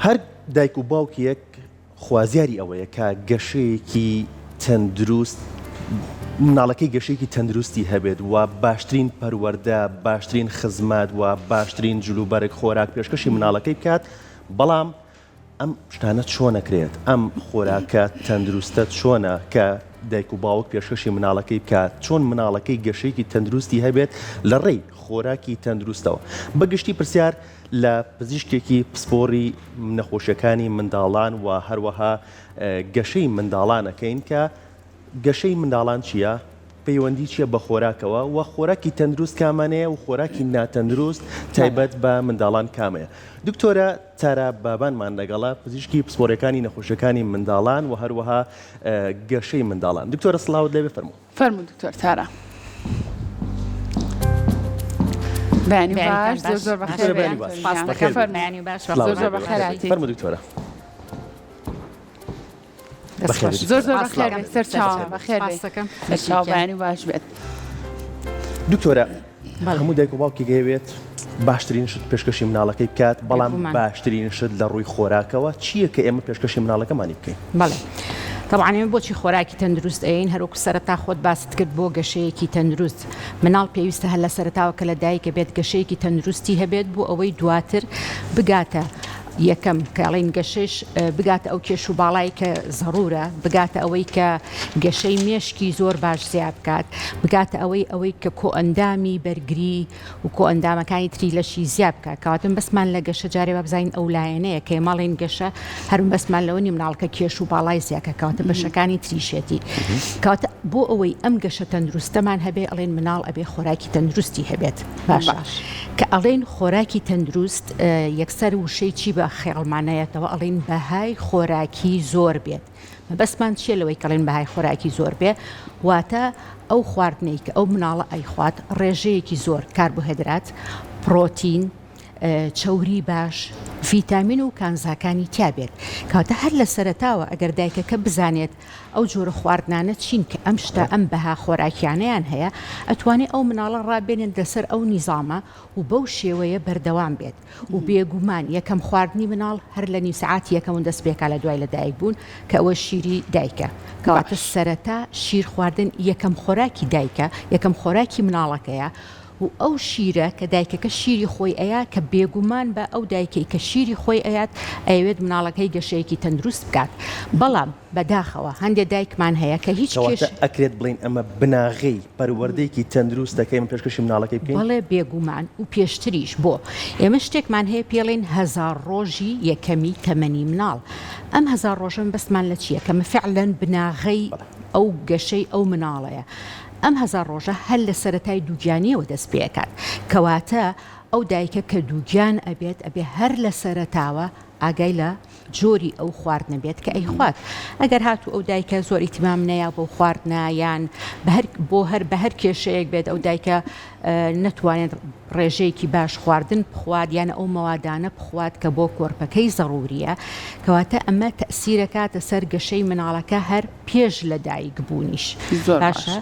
هەر دایک و باوکیەک خوازیاری ئەوەیە کە گەشەیەکی تەندروست مناڵەکەی گەشەیەکی تەندروستی هەبێت و باشترین پەروەردە باشترین خزمەت و باشترین جلوبەرێک خۆراک پێشکەشی مناڵەکەی بکات بەڵام ئەم شتانە چۆنەکرێت ئەم خۆراکە تەندروستە چۆنە کە دایک و باوک پێشکەشی مناڵەکەی بکات چۆن مناڵەکەی گەشەیەکی تەندروستی هەبێت لە ڕێی خۆراکی تەندروستەوە بەگشتی پرسیار لە پزیشکێکی پسپۆری نەخۆشیەکانی منداڵان و هەروەها گەشەی منداڵانەکەین کە گەشەی منداڵان چییە؟ پەیوەندی چییە بە خۆراکەوە و خۆراکی تەندروست کامانەیە و خۆراکی ناتەندروست تایبەت بە منداڵان کامەیە. دکتۆرە تارا بابانمان لەگەڵا پزیشکی پسپۆرەکانی نەخۆشیەکانی منداڵان و هەروەها گەشەی منداڵان. دکتۆرە سڵاوت لێبێ فەرموو. فەرموو دکتۆر تارا. بەیانی باش زۆر بەخێر بەیانی باش زۆر بەخێراتی فەرموو دکتۆرە. زۆر بەخێر سەر چاوە بەخێر سەر چاو بەیانی باش بێت. دکتۆرە هەموو دایک و باوکی گەیەوێت باشترین شت پێشکەشی مناڵەکەی بکات بەڵام باشترین شت لە ڕووی خۆراکەوە چییە کە ئێمە پێشکەشی مناڵەکەمانی بکەین؟ بەڵێ طبعاً ئێمە بۆچی خۆراکی تەندروست ئەین هەروەکو سەرەتا خۆت باست کرد بۆ گەشەیەکی تەندروست مناڵ پێویستە هەر لە سەرەتاوە کە لە دایکە بێت گەشەیەکی تەندروستی هەبێت بۆ ئەوەی دواتر بگاتە یەکەم کاڵین گەشەش بگاتە ئەو کێش و باڵایی کە زەڕورە بگاتە ئەوەی کە گەشەی مێشکی زۆر باش زیاد بکات بگاتە ئەوەی کە کۆ ئەندامی بەرگری و کۆ ئەندامەکانی تری لەشی زیاد بکات کەواتم بەسمان لە گەشە جارێ بابزین ئەو لایەنەیە کە ماڵین گەشە هەرم بەسمان لەوەنی مناڵکە کێش و باڵای زیاکە کەواتە بەشەکانی تریشێتی کەواتە بۆ ئەوەی ئەم گەشە تەندروستەمان هەبێ ئەڵێن مناڵ ئەبێ خۆراکی تەندروستی هەبێت باشە کە ئەڵێن خۆراکی تەندروست یەکسەر وشەی چی بە خێڵمانەیەتەوە ئەڵێن بەهای خۆراکی زۆر بێت بەسمان چیە لەوەی کەڵێن بەهای خۆراکی زۆر بێ واتە ئەو خواردنەی کە ئەو مناڵە ئەیخوات ڕێژەیەکی زۆر کاربوهیدرات پرۆتین چەوری باش ڤیتامین و کانزاکانی تیا بێت کەواتە هەر لە سەرەتاوە ئەگەر دایکەکە بزانێت ئەو جۆرە خواردنانە چین کە ئەم شتە ئەم بەها خۆراکیانەیان هەیە ئەتوانێت ئەو مناڵە ڕابێنن لەسەر ئەو نیزامە و بەو شێوەیە بەردەوام بێت و بێگومان یەکەم خواردنی مناڵ هەر لە نیو سەعاتی یەکەمون دەست پێکا لە دوای لە دایک بوون کە ئەوە شیری دایکە کەواتە سەرەتا شیر خواردن یەکەم خۆراکی دایکە یەکەم خۆراکی مناڵەکەیە و ئەو شیرە کە دایکەکە شیری خۆی ئەیە کە بێگومان بە ئەو دایکەی کە شیری خۆی ئەیات ئەوێت مناڵەکەی گەشەیەکی تەندروست بکات بەڵام بەداخەوە هەندێک دایکمان هەیە کە هیچ کێش ئەکرێت بڵین ئەمە بناغی پەروەردەیەکی تەندروست دەکەین پێشکەشی مناڵەکەی بکەین بەڵێ بێگومان و پێشتریش بۆ ئێمە شتێکمان هەیە پێڵێن 1000 ڕۆژی یەکەمی تەمەنی مناڵ ئەم 1000 ڕۆژن بەسمان لە چییە کە فعلەن بناغی ئەو گەشەی ئەو مناڵەیە ئەم 1000 ڕۆژە هەر لە سەرەتای دووگیانیەوە دەست پێکات کەواتە ئەو دایکە کە دووگیان ئەبێت ئەبێ هەر لە سەرەتاوە ئاگای لە جۆری ئەو خواردنە بێت کە ئەی خوات ئەگەر هاتوو ئەو دایکە زۆر ئیتیمام نەیە بۆ خواردنە یان بۆ هەر بە هەر کێشەیەک بێت ئەو دایکە نەتوانێت ڕێژەیەکی باش خواردن بخوات یان ئەو مەوادانە بخوات کە بۆ کۆرپەکەی زەڕوریە کەواتە ئەمە تەسیرەکاتە سەر گەشەی مناڵەکە هەر پێش لە دایک بوونیش باشە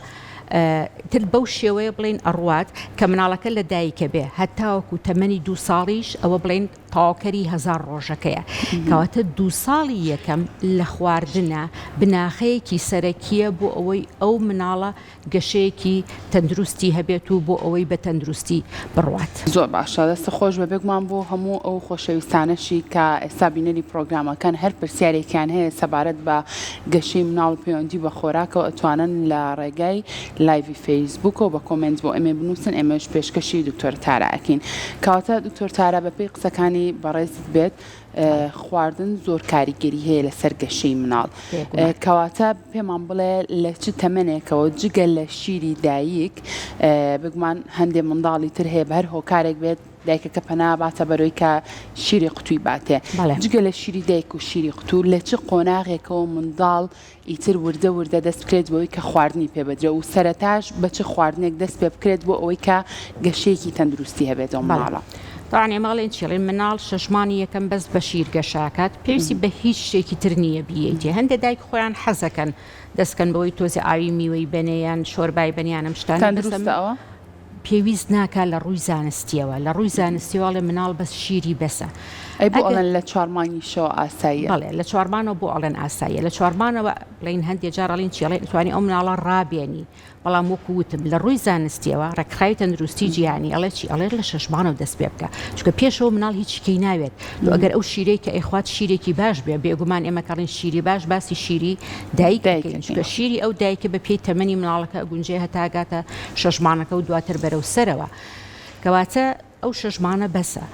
تر بەو شێوەیە بڵێن ئەڕوات کە مناڵەکە لە دایکە بێ هەتاوەکو تەمەنی 2 ساڵیش ئەوە بڵێن تاواکەری 1000 ڕۆژەکەیە کەواتە 2 ساڵی یەکەم لە خواردنە بناخەیەکی سەرەکیە بۆ ئەوەی ئەو مناڵە گەشەیەکی تەندروستی هەبێت و بۆ ئەوەی بە تەندروستی بڕوات زۆر باشە دەستە خۆش بە بێگومان بۆ هەموو ئەو خۆشەویستانەشی کە ئێستا بینەری پرۆگرامەکان هەر پرسیارێکیان هەیە سەبارەت بە گەشەی مناڵ پەیوەندی بە خۆراکەوە ئەتوانن لە ڕێگای لایڤی فەیسبووک و بە کۆمنت بۆ ئەمێ بنووسن ئێمەش پێشکەشی دکتۆر تارا ئەکەین کەواتە دکتۆر تارا بەپێی قسەکانی بەڕێزت بێت خواردن زۆر کاریگەری هەیە لەسەر گەشەی مناڵ کەواتە پێمان بڵێ لە چ تەمەنێکەوە جگە لە شیری دایک بگومان هەندێک منداڵی تر هەیە بە هەر هۆکارێک بێت دایکەکە پەنا باتە بەرەوەی کە شیری قوتووی باتێ جگە لە شیری دایک و شیری قوتوو لە چ قۆناغێکەوە منداڵ ئیتر وردە دەست بکرێت بۆەوەی کە خواردنی پێبدرێ و سەرەتاش بە چ خواردنێک دەست پێ بکرێت بۆ ئەوەی کە گەشەیەکی تەندروستی هەبێت ئەو ماڵە طبعاً ماڵێن چێڵێن مناڵ شەشمانی یەکەم بەس بە شیر گەشاکات پێویستی بە هیچ شتێکی تر نییە بیەیتێ هەندێک دایک خۆیان حەزەکەن دەستکەن بەوەی تۆزی ئاوی میوەی بنێیان شۆربای بنیانم شتان تەندروستەوە پێویست ناکات لە ڕووی زانستیەوە لە ڕووی زانستیواڵێ مناڵ بەس شیری بەسە ئەی بۆ ئەڵەن لە چوارمانگیشەوە ئاساییە. بەڵێ لە چوارمانەوە بۆ ئەڵێن ئاساییە، لە چوارمانەوە بڵین هەندێک جار ئەڵین چێڵێ توانی ئەو مناڵە ڕابێنی، بەڵام وەکو وتم لە ڕووی زانستیەوە ڕێکخراوی تەندروستی جیهانی ئەڵێ چی ئەڵێ لە شەشمانەوە دەست پێ بکە، چونکە پێشەوە مناڵ هیچکەی ناوێت. ئەگەر ئەو شیرەی کە ئەیخوات شیرێکی باش بێ، بێگومان ئێمە کەڵین شیری باش باسی شیری دایک دەکەین، چونکە شیری ئەو دایکە بە پێی تەمەنی مناڵەکە گونجێ هەتاگاتە شەشمانەکە و دواتر بەرەو سەرەوە، کەواتە ئەو شەژمانە بەسە.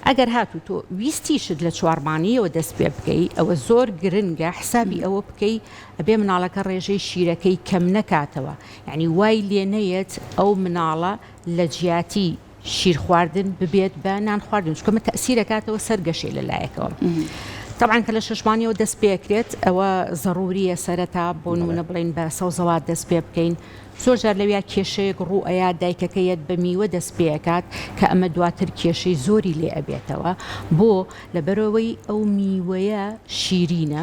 ئەگەر هاتو تۆ ویستیشت لە چوارمانیەوە دەست پێ بکەی، ئەوە زۆر گرنگە حسابی ئەوە بکەی ئەبێ مناڵەکە ڕێژەی شیرەکەی کەم نەکاتەوە، یعنی وای لێ نەیەت ئەو مناڵە لە جیاتی شیر خواردن ببێت بە نان خواردن، چکەمە تەسیرەکاتەوە سەرگەشەی لەلایەکەوە. طبعا کە لە شەشمانیەوە دەست پێکرێت ئەوە ضروریە سەرەتا بۆ نمونە بڵین بە سەوزەوات دەست پێ بکەین. زۆر جار لەویا کێشەیەک ڕوو ئەیا دایکەکەیەت بە میوە دەست پێکات کە ئەمە دواتر کێشەی زۆری لێ ئەبێتەوە، بۆ لەبەرەوەی ئەو میوەیە شیرینە.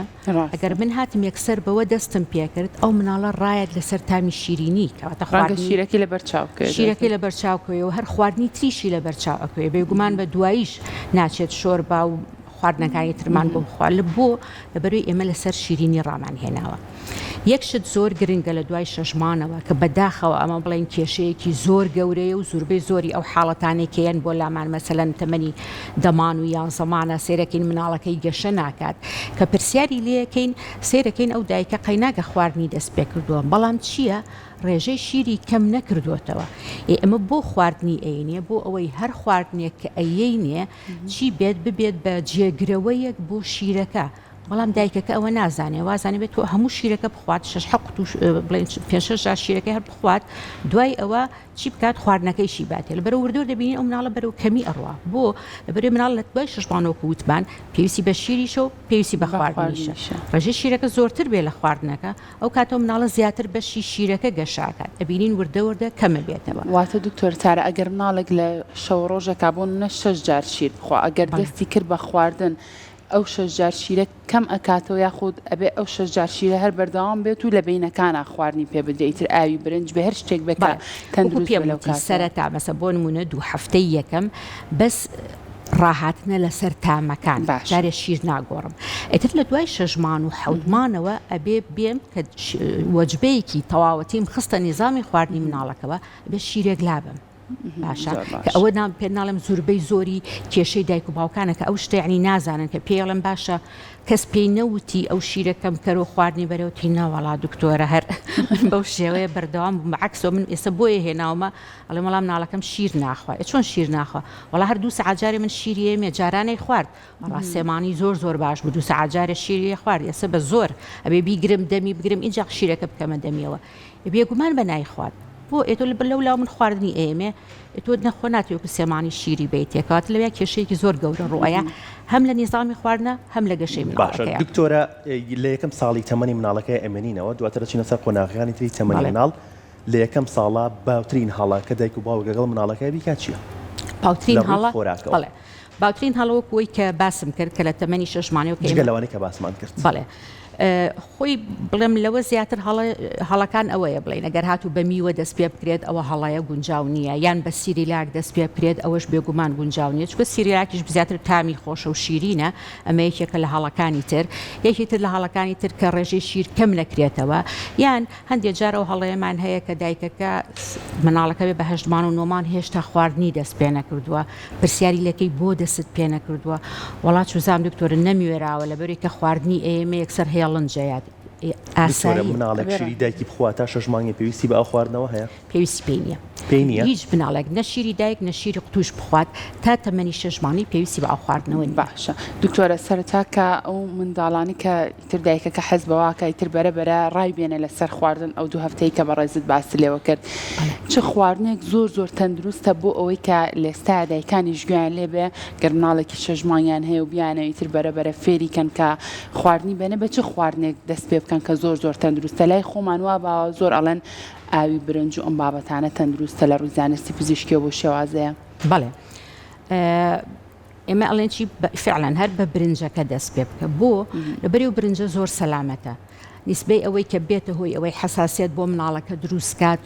ئەگەر من هاتم یەکسەر بەوە دەستم پێکرد ئەو مناڵە ڕایەت لەسەر تامی شیرینی کەواتە شیرەکەی لە بەرچاوکەوێت، شیرەکەی لە بەرچاوکەوێەوە هەر خواردنی تریشی لە بەرچاوەکەوێ، بێگومان بە دواییش ناچێت شۆربا و خواردنەکانی ترمان بۆ بخوا لە بۆ لەبەروی ئێمە لەسەر شیرینی ڕامان هێناوە. یەکشت زۆر گرنگە لە دوای شەژمانەوە کە بەداخەوە ئەمە بڵین کێشەیەکی زۆر گەورەیە و زۆربەی زۆری ئەو حاڵەتانێکیان بۆ لامان مەسەلەن تەمەنی دەمان و یان زەمانە سێرەکەین مناڵەکەی گەشە ناکات کە پرسیاری لێەکەین سێرەکەین ئەو دایکە قەیناگە خواردنی دەست پێ کردووە، بەڵام چییە؟ ڕێژەی شیری کەم نەکردوتەوە. ئەمە بۆ خواردنی ئەینێ بۆ ئەوەی هەر خواردنێک کە ئەیەینێ چی بێت ببێت بە جێگرەوەیەک بۆ شیرەکە، بەڵام دایکەکە ئەوە نازانێ وازانێ بێت تۆ هەموو شیرەکە بخوات 5 جار شیرەکەی هەر بخوات دوای ئەوە چی بکات خواردنەکەیشی باتێ لە بەرە وردور دەبینی ئەو مناڵە بەرەو کەمی ئەڕوا بۆ لەبەرێ مناڵ لە دوای شەشمانەوە وتمان پێویستی بە شیریشە و پێویستی بە خواردنیشە. ڕێژەی شیرەکە زۆرتر بێ لە خواردنەکە ئەو کاتەوە مناڵە زیاتر بەشی شیرەکە گەشاکات ئەبینین وردە کەمە بێتەوە. واتە دکتۆر تارە ئەگەر مناڵێک لە شەو ڕۆژێکا بۆ 6 جار شیر بخوا ئەگەر دەستی کرد بە خواردن ئەو 6 جار شیرە کەم ئەکاتەوە یاخود ئەبێ ئەو 6 جار شیرە هەر بەردەوام بێت و لە بینەکانە خواردنی پێ بدەیتر ئاوی برنج بە هەر شتێک بکە تەندروست لەو کات سەرەتا مەسە بۆ نمونە 2 هەفتەی یەکەم بەس ڕاهاتنە لەسەر تامەکان جارێ شیر ناگۆڕم. ئەتر لە دوای شەژمان و حەوتمانەوە ئەبێ بێم کە وەجبەیەکی تەواوەتیم خستە نیزامی خواردنی مناڵەکەەوە بێ شیرێک لابم. باشە کە ئەوە پێ ناڵم زۆربەی زۆری کێشەی دایک و باوکانە کە ئەو شتێعنی نازانن کە پێڵم باشە کەس پێی نەوتی ئەو شیرەکەم کەرۆ خواردنی بەرەوتی ناوەڵا دکتۆرە هەر بەو شێوەیە بەردەوام بەعکسەوە من ئێستا بۆیە هێناومە ئەڵێ مەڵام ناڵەکەم شیر ناخوا چۆن شیر ناخوا وەڵا هەر 2 سەعات من شیری ئێمێ جارانەی خوارد وەڵا سێمانی زۆر باش بوو 2 سەعات شیری خوارد ئێستا بە زۆر ئەبێ بیگرم دەمی بگرم اینجا شیرەکە بکەمە دەمیەوە بێگومان بە نایخوارد بۆ ئێتۆ لەو من خواردنی ئێمێ تۆ نەخۆ ناتوێت سێمانی شیری بیتێکات لەوێ کێشەیەکی زۆر گەورە ڕوایە هەم لە نیزامی خواردنە هەم لە گەشەی مناڵەکەیە. دکتۆرە لە یەکەم ساڵی تەمەنی مناڵەکەی ئەمێنینەوە دواتر چینە سەر قۆناغیانی تری تەمەنی مناڵ لە یەکەم ساڵا باوترین هەڵا کە دایک و باوک لەگەڵ مناڵەکەی بیکات چییە؟ باوترین هەڵا بەڵێ باوترین هەڵەوەکوی کە باسم کرد کە لە تەمەنی شەژمانەوە جگە لەوانەی کە باسمان کرد بەڵێ خۆی بڵێم لەوە زیاتر هەڵەکان ئەوەیە بڵێن ئەگەر هاتوو بە میوە دەست پێ بکرێت ئەوە هەڵەیە گونجاو نییە یان بە سیریلاک دەست پێ بکرێت ئەوەش بێگومان گونجاو نیە چکە سیریلاکیش زیاتر تامی خۆشە و شیرینە ئەمە یەکێکە لە هەڵەکانی تر یەکی تر لە هەڵەکانی تر کە ڕێژەی شیر کەم نەکرێتەوە یان هەندێک جار ئەو هەڵەیەمان هەیە کە دایکەکە مناڵەکە بێ بە 8 مان و 9 مان هێشتا خواردنی دەست پێ نەکردووە پرسیاری لەکەی بۆ دەست پێ نەکردووە وڵات چوزام دکتۆر نەمیێراوە لەبەری کە خواردنی ئێمە یەکسەر هێڵنجەیە مناڵێک شیری دایکی بخواتە 6 مانگی پێویستی بە ئەو خواردنەوە هەیە پێویستی پێی نییە هیچ مناڵێک نەشیری دایک نەشیری قوتوش بخوات تا تەمەنی 6 مانگی پێویستی بە ئەو خواردنەوە باشە. دکتۆرە سەرەتا کە ئەو منداڵانی کە ئیتر دایکەکە حەز بەواکە ئیتر بەرە ڕای بێنێ لەسەر خواردن ئەو 2 هەفتەی کە بەڕێزت باسی لێوە کرد چه خواردنێک زۆر تەندروستە بۆ ئەوەی کە لێستا دایکانیش گویان لێ بێ گەر مناڵێکی 6 مانگیان هەیە و بیانە ئیتر بەرە فێری کەن کە خواردنی بێنێ بە چه خواردنێک دەست پێ بکەن کە زۆر تەندروستە لای خۆمان وا باوە زۆر ئەڵەن ئاوی برنج و ئەم بابەتانە تەندروستە لە ڕووی زانستی پزیشکیەوە بۆ شێوازەیە. بەڵێ ئێمە ئەڵێن چی فعلەن هەر بە برنجەکە دەست پێ بکە بۆ لەبەری و برنجە زۆر سەلامەتە نیسبەی ئەوەی کە بێتە هۆی ئەوەی حساسیت بۆ مناڵەکە دروستکات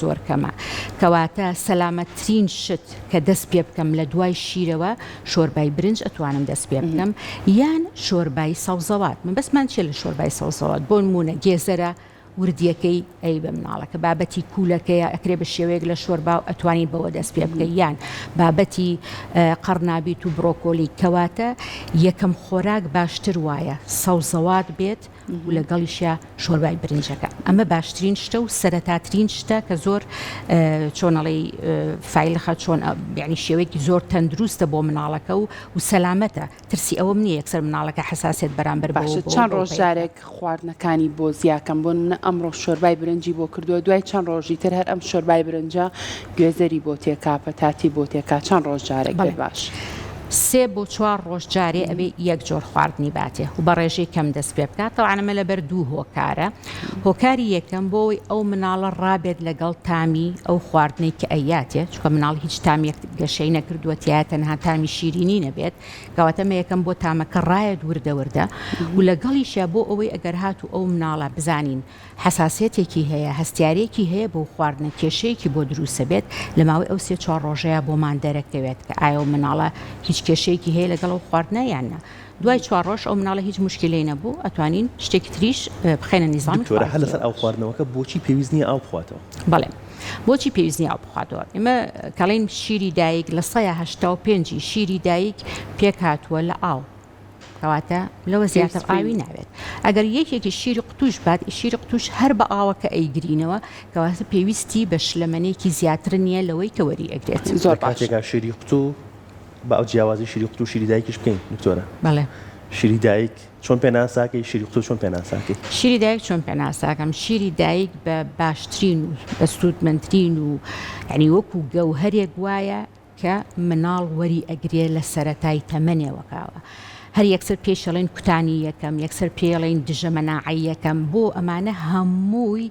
زۆر کەمە کەواتە سەلامەتترین شت کە دەست پێ بکەم لە دوای شیرەوە شۆربای برنج ئەتوانم دەست پێ بکەم یان شۆربای سەوزەوات من بەسمان چێ لە شۆربای سەوزەوات بۆ نمونە گێزەرە وردیەکەی ئەی بە مناڵەکە بابەتی کوولەکەیە ئەکرێ بە شێوەیەک لە شۆربا و ئەتوانیت بەوە دەست پێ بکەی یان بابەتی قەرنابیت و بڕۆکۆلی کەواتە یەکەم خۆراک باشتر وایە سەوزەوات بێت و لەگەڵیشە شۆربای برنجەکە ئەمە باشترین شتە و سەرەتاترین شتە کە زۆر چۆنەڵی فیلخە چۆن یعنی شێوەیەکی زۆر تەندروستە بۆ مناڵەکە و سەلامەتە ترسی ئەوەم نییە یەکسەر مناڵەکە حساسیت بەرامبەر باشە چەند ڕۆژ جارێک خواردنەکانی بۆ زیاکەم بۆ منە ئەمڕۆ شۆربای برنجی بۆ کردووە دوای چەند ڕۆژی تر هەر ئەم شۆربای برنجە گوێزەری بۆ تێکا پەتاتی بۆ تێکا چەند ڕۆژ جارێک بێت باش 3 بۆ 4 ڕۆژ جارێ ئەبێ یەک جۆر خواردنی باتێ و بە ڕێژەی کەم دەست پێ بکات تەوانەمە لەبەر 2 هۆکارە هۆکاری یەکەم بۆی ئەو مناڵە ڕابێت لەگەڵ تامی ئەو خواردنەی کە ئەیاتێ چکە مناڵ هیچ تامیەک گەشەی نەکردووە تایە تەنها تامی شیرینی نەبێت کەواتەمە یەکەم بۆ تامەکە ڕایەت وردە و لەگەڵیشە بۆ ئەوەی ئەگەر هات و ئەو مناڵە بزانین حساسیتێکی هەیە هەستیارێکی هەیە بۆ خواردنە کێشەیەکی بۆ دروستە بێت لە ماوەی ئەو 3-4 ڕۆژەیە بۆمان دەرەکەوێت کە ئایا مناڵە هیچ کێشەیەکی هەیە لەگەڵ ئەو خواردنە یاننا دوای 4 ڕۆژ ئەو مناڵە هیچ مشکلەی نەبوو ئەتوانین شتێکی تریش بخێنە نیزامی دکتۆرە هەر لەسەر ئەو خواردنەوەکە بۆچی پێویست نییە ئاو بخواتەوە بەڵێ بۆچی پێویست نییە ئاو بخواتەوە ئێمە کەڵین شیری دایک لە 185 شیری دایک پێک هاتووە لە ئاو کەواتە لەوە زیاتر ئاوی ناوێت ئەگەر یەکێکی شیری قوتوش بات شیری قوتوش هەر بە ئاوەکە ئەیگرینەوە کەواتە پێویستی بە شلەمەنێکی زیاتر نییە لەوەی کە وەری ئەگرێت زۆر کاتێکا شیری قوتو بە ئەو جیاوازی شیری قوتو شیری دایکیش بکەین دکتۆرە بەڵێ شیری دایک چۆن پێناساکەی شیری قوتو چۆن پێناساکەی شیری دایک چۆن پێناساکەم شیری دایک بە باشترین و بە سوودمەندترین و ینی وەکو گەوهەرێک وایە کە مناڵ وەری ئەگرێ لە سەرەتای تەمەنێوەکاوە هەر یەکسەر پێشەڵێن کوتانی یەکەم یەکسەر پێڵێن دژە مەناعی یەکەم بۆ ئەمانە هەمووی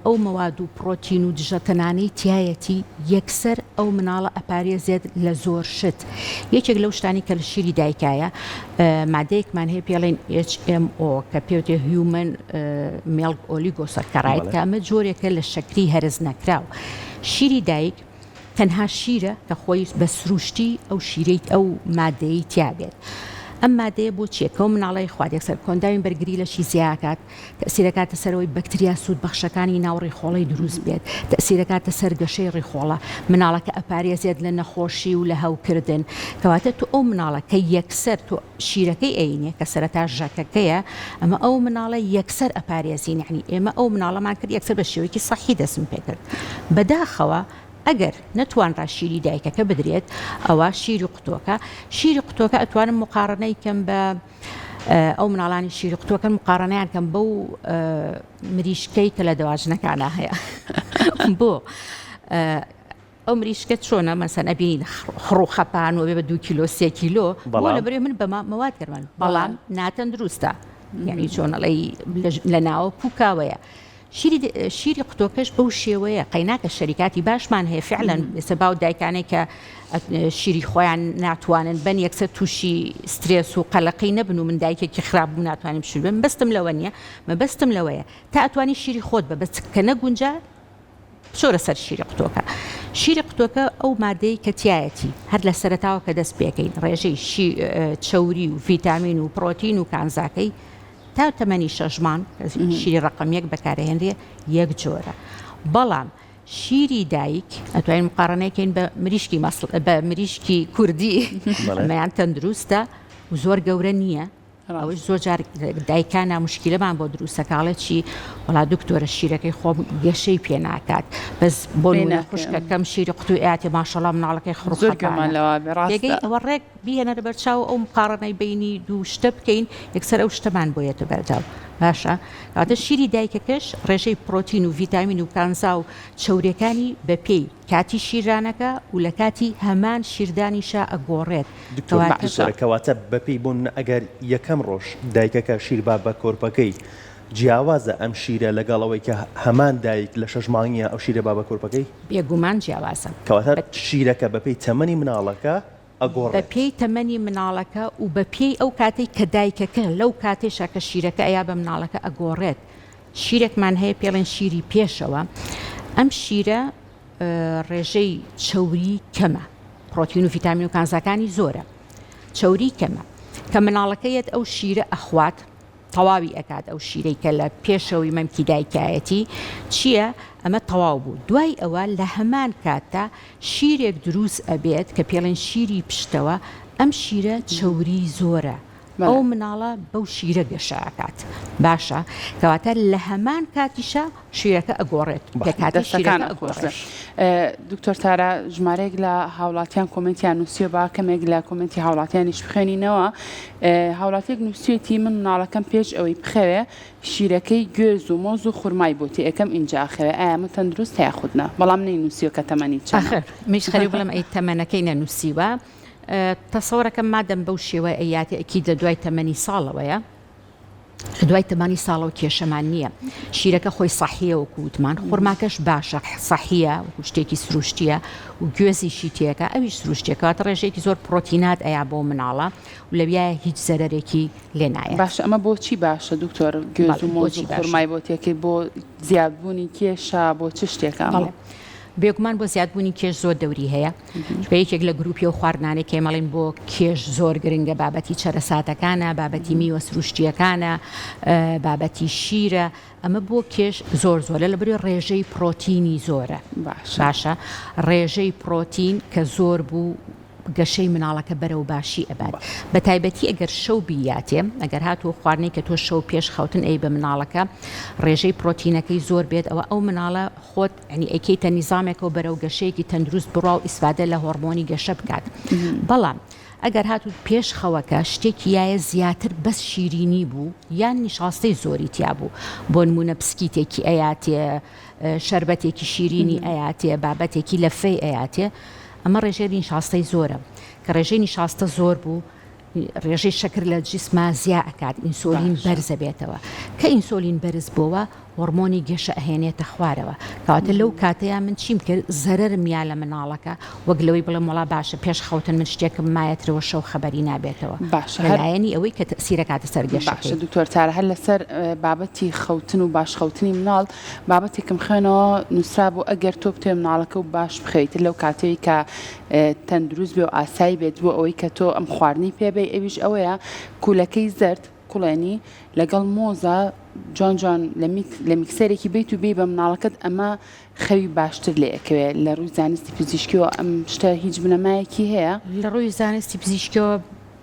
ئەو مەواد و پرۆتین و دژەتەنانەی تایەتی یەکسەر ئەو مناڵە ئەپارێزێت لە زۆر شت یەکێک لەو شتانی کە لە شیری دایکایە مادەیەکمان هەیە پێڵێن HMO کە پێوتێ هیومن میلک ئۆلیگۆسەکەڕایت کە ئەمە جۆرێکە لە شەکری هەرز نەکراو شیری دایک تەنها شیرە کە خۆی بە سروشتی ئەو شیرەی ئەو مادەی تیابێت ئەم مادەیە بۆ چیەکە و مناڵی خوادێک سەر کۆنداوین بەرگری لەشی زیاکات تەسیرەکاتە سەرەوەی بەکتریا سوود بەخشەکانی ناو ڕێخۆڵی دروست بێت تەسیرەکاتە سەر گەشەی ڕێخۆڵە مناڵەکە ئەپارێزێت لە نەخۆشی و لە هەوکردن کەواتە تو ئەو مناڵە کە یەکسەر تۆ شیرەکەی ئەینێ کە سەرەتا ژەکەکەیە ئەمە ئەو مناڵە یەکسەر ئەپارێزین یعنی ئێمە ئەو مناڵەمان کرد یەکسەر بە شێوەیەکی سەحی دەسم پێ کرد بەداخەوە ئەگەر نەتوانرا شیری دایکەکە بدرێت ئەوە شیری قوتۆکە ئەتوانم مقارنەی کەم بە ئەو مناڵانی شیری قوتۆکە مقارنەیان کەم بەو مریشکەی کە لە دەواژنەکانە هەیە بۆ ئەو مریشکە چۆنە مەسەن ئەبینین خڕوخەپان و بێ بە 2 کیلۆ 3 کیلۆ بۆ لەبەرێ من بە مەواد گەرمان بەڵام ناتەن دروستە یعنی چۆنەڵی لە ناوە پوکاوەیە شیری قوتۆکەش بەو شێوەیە قەیناکە شەریکاتی باشمان هەیە فعلەن ئێستا باو دایکانەی کە شیری خۆیان ناتوانن بەن یەکسەر تووشی سترێس و قەلەقی نەبن و من دایکێکی خراپ بوو ناتوانم شیر بم بەستم لەوە نییە مەبەستم لەوەیە تا ئەتوانی شیری خۆت بە بەس کە نەگونجا شۆرە سەر شیری قوتۆکە شیری قوتۆکە ئەو مادەی کە تایەتی هەر لە سەرەتاوە کە دەست پێکەین ڕێژەی چەوری و ڤیتامین و پرۆتین و کانزاکەی تا تەمەنی 6 مانگ شیری ڕقەمیەک بەکارهێنرێ یەک جۆرە بەڵام شیری دایک ئەتوانین مقارنەیەکەین بە مریشکی کوردی ئەمەیان تەندروستە و زۆر گەورە نییە ئەوش زۆر جار دایکانە مشکلەمان بۆ دروستەکاڵە چی وڵا دکتۆرە شیرەکەی خۆم گەشەی پێ ناکات بەس بۆ خوشکەکەم شیری قوتوی ئاتی ماشەڵام مناڵەکەی خڕۆگەی ئەوە ڕێک بیهێنە بەرچاو ئەو مقارنەی بینی دوو شتە بکەین یەکسەر ئەو شتەمان بۆیەتە بەرداو باشە کاتە شیری دایکەکەش ڕێژەی پرۆتین و ڤیتامین و کانزا و چەورەکانی بە پێی کاتی شیرانەکە و لە کاتی هەمان شیردانیشە ئەگۆڕێت کەواتە بەپێی بوون ئەگەر یەکەم ڕۆژ دایکەکە شیربا بە کۆرپەکەی جیاوازە ئەم شیرە لەگەڵەوەی کە هەمان دایک لە 6 مانگیە ئەو شیرە با بە کۆرپەکەی بێگومان جیاوازە کەواتە شیرەکە بەپێی تەمەنی مناڵەکە ئەگۆڕێت. بە پێی تەمەنی مناڵەکە و بە پێی ئەو کاتەی کە دایکەکە لەو کاتێشە کە شیرەکە ئەیا بە مناڵەکە ئەگۆڕێت. شیرێکمان هەیە پێڵێن شیری پێشەوە، ئەم شیرە ڕێژەی چەوری کەمە، پرۆتین و ڤیتامین و کانزەکانی زۆرە، چەوری کەمە کە مناڵەکەیەت ئەو شیرە ئەخوات تەواوی ئەکات. ئەو شیرەی کە لە پێشەوەی مەمکی دایکایەتی چییە؟ ئەمە تەواو بوو. دوای ئەوە لە هەمان کاتتا شیرێک دروست ئەبێت کە پێڵێن شیری پشتەوە، ئەم شیرە چەوری زۆرە، ئەو مناڵە بەو شیرە گەشەکات. باشە کەواتە لە هەمان کاتیشە شیرەکە ئەگۆڕێت، کاتی شیرەکە ئەگۆڕێت. دکتۆر تارا ژمارەیەک لە هاوڵاتیان کۆمنتیان نووسیە با کەمێک لە کۆمنتی هاوڵاتیانیش بخوێنینەوە. هاوڵاتیەک نووسیەتی من مناڵەکەم پێش ئەوەی بخەوێ شیرەکەی گوێز و مۆز و خورمای بۆتی ئەەکەم اینجا ئەخەوێ، ئایا من تەندروست هەیە خودنا، بەڵام نەینووسیوە کە تەمەنی چەند. میش خەریک بڵم ئەی تەمەنەکەی نەنووسیوە. تەسەوەرەکەم مادەم بەو شێوە ئەیاتی ئەکی لە دوای تەمەنی ساڵەوەیە، دوای تەمانی ساڵەوە کێشەمان نییە. شیرەکە خۆی سەحیە وەکو وتمان، خورماکەش باشە سەحیە وەکو شتێکی سروشتیە و گوێزیشی تێکە، ئەویش سروشتێکەوە ڕێژێکی زۆر پرۆتینات ئەیا بۆ مناڵە و لەویایە هیچ زەرەرێکی لێ نایە. باشە ئەمە بۆچی باشە دکتۆر گوێز و مۆز و خورمای بۆتیەکەی بۆ زیادبوونی کێشە بۆ چ شتێکە؟ بێگومان بۆ زیادبوونی کێش زۆر دەوری هەیە. یەکێک لە گروپی و خواردنانێک کێمەڵین بۆ کێش زۆر گرنگە، بابەتی چەرەساتەکانە، بابەتی میوە سروشتیەکانە، بابەتی شیرە، ئەمە بۆ کێش زۆر زۆرە لە بەری ڕێژەی پرۆتینی زۆرە. باشە ڕێژەی پرۆتین کە زۆر بوو گەشەی مناڵەکە بەرەو باشی ئەبات. بە تایبەتی ئەگەر شەو بیاتێ، ئەگەر هاتووە خواردنەی کە تۆ شەو پێش خەوتن ئەی بە مناڵەکە ڕێژەی پرۆتینەکەی زۆر بێت، ئەوە ئەو مناڵە خۆت ینی ئەیکەیتە نیزامێکەوە بەرەو گەشەیەکی تەندروست بڕاو ئیسفادە لە هۆرمۆنی گەشە بکات. بەڵام ئەگەر هاتوو پێش خەوەکە شتێکی یایە زیاتر بەس شیرینی بوو یان نیشاستەی زۆری تیا بوو، بۆ نمونە پسکیتێکی ئەیاتێ، شەربەتێکی شیرینی ئەیاتێ، بابەتێکی لە فەی ئەیاتێ، ئەمە ڕێژەی نیشاستەی زۆرە کە ڕێژەی نیشاستە زۆر بوو، ڕێژەی شەکر لە جسما زیا ئەکات، ئینسۆلین بەرزە بێتەوە، کە ئینسۆلین بەرز بۆوە هۆرمۆنی گەشە ئەهێنێتە خوارەوە. کەواتە لەو کاتەیە من چیم کرد زەرەرم یا لە مناڵەکە وەک لەوەی بڵێم وڵا باشە پێش خەوتن من شتێکم مایەترەوە شەو خەبەری نابێتەوە، لەلایەنی ئەوەی کە تەسیرە کاتە سەر گەشەکەی. باشە دکتۆر تارە هەر لەسەر بابەتی خەوتن و باش خەوتنی مناڵ بابەتێکم خوێنەوە نووسرا بوو ئەگەر تۆ بتوێ مناڵەکە و باش بخەیت لەو کاتەوەی کە تەندروست بێ و ئاسایی بێت بۆ ئەوەی کە تۆ ئەم خواردنی پێبێ، ئەویش ئەوەیە کولەکەی زرد کوڵێنی لەگەڵ مۆزە جوان لە میکسەرێکی بیت و بێ بە مناڵەکەت، ئەمە خەوی باشتر لێ ئەکەوێت. لە ڕووی زانستی پزیشکیەوە ئەم شتە هیچ بنەمایەکی هەیە؟ لە ڕووی زانستی پزیشکیەوە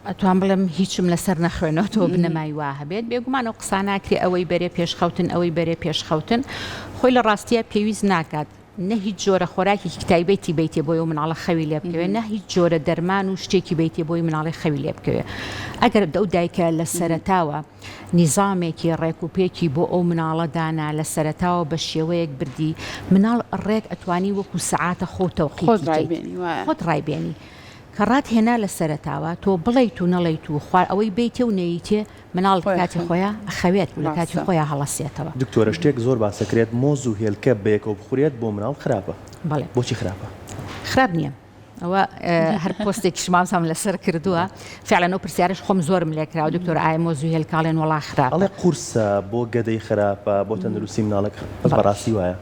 ئەتوان بڵم هیچم لەسەر نەخوێنەوە بنەمای وا هەبێت. بێگومان ئەو قسە ناکرێ ئەوەی بەرێ پێشخەوتن ئەوەی بەرێ پێشخەوتن خۆی لە ڕاستیە پێویست ناکات. نە هیچ جۆرە خۆراکی کتایبێتی بیتێ بۆی و مناڵە خەوی لێ بکەوێت، نە هیچ جۆرە دەرمان و شتێکی بیتێ بۆی مناڵی خەوی لێ بکەوێت. ئەگەر دەو دایکە لە سەرەتاوە نیزامێکی ڕێکوپێکی بۆ ئەو مناڵە دانا لە سەرەتاوە بە شێوەیەک بردی، مناڵ ڕێک ئەتوانی وەکو سەعاتە خۆت ڕایبێنی کە ڕاتهێنا لە سەرەتاوە تۆ بڵیت و نەڵیت و خوار ئەوەی بیتێ و نەیتێ مناڵ کاتی خۆیان ئەخەوێت لە کاتی خۆیان هەڵەسێتەوە. دکتۆرە شتێک زۆر باسەکرێت مۆز و هێلکە بەیەکەوە بخورێت بۆ مناڵ خراپە. بەڵێ بۆچی خراپە؟ خراپ نییە. ئەوە هەر پۆستێکی شمامسام لەسەر کردووە، فعلا ئەو پرسیارش خۆم زۆرم لێکراوە دکتۆر ئایا مۆز و هێلکاڵێن وڵا خراپ؟ ئەڵێ قورسە بۆ گەدەی خراپە بۆ تەندروستی مناڵک بەڕاستی وایە؟